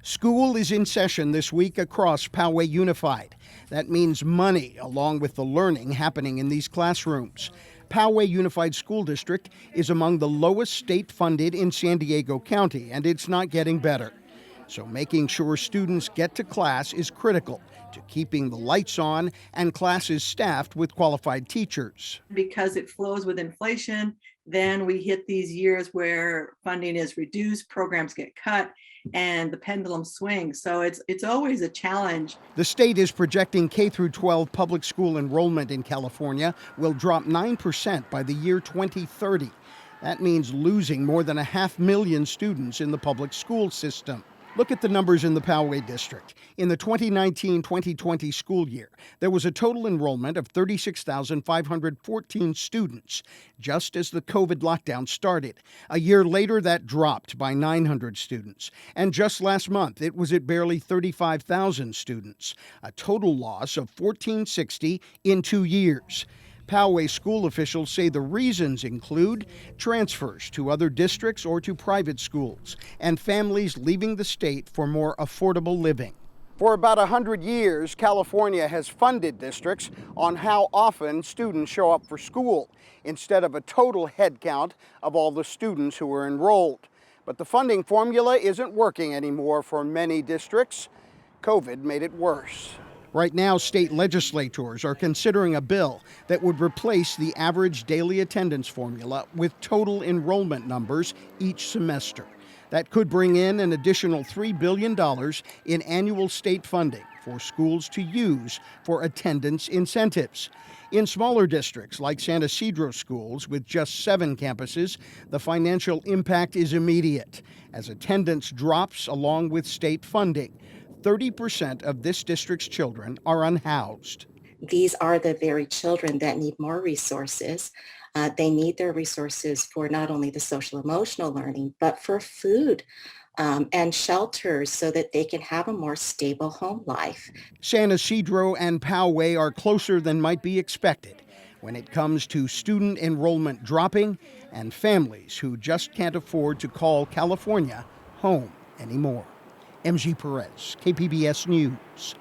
School is in session this week across Poway Unified. That means money, along with the learning happening in these classrooms. Poway Unified School District is among the lowest state funded in San Diego County, and it's not getting better. So making sure students get to class is critical to keeping the lights on and classes staffed with qualified teachers. Because it flows with inflation, then we hit these years where funding is reduced, programs get cut, and the pendulum swings. So it's always a challenge. The state is projecting K-12 public school enrollment in California will drop 9% by the year 2030. That means losing more than 500,000 students in the public school system. Look at the numbers in the Poway district. In the 2019-2020 school year, there was a total enrollment of 36,514 students, just as the COVID lockdown started. A year later, that dropped by 900 students. And just last month, it was at barely 35,000 students, a total loss of 1,460 in 2 years. Poway school officials say the reasons include transfers to other districts or to private schools, and families leaving the state for more affordable living. For about 100 years, California has funded districts on how often students show up for school, instead of a total head count of all the students who are enrolled. But the funding formula isn't working anymore for many districts. COVID made it worse. Right now, state legislators are considering a bill that would replace the average daily attendance formula with total enrollment numbers each semester. That could bring in an additional $3 billion in annual state funding for schools to use for attendance incentives. In smaller districts like San Ysidro schools with just 7 campuses, the financial impact is immediate as attendance drops along with state funding. 30% of this district's children are unhoused. These are the very children that need more resources. They need their resources for not only the social emotional learning, but for food and shelters so that they can have a more stable home life. San Ysidro and Poway are closer than might be expected when it comes to student enrollment dropping and families who just can't afford to call California home anymore. M.G. Perez, KPBS News.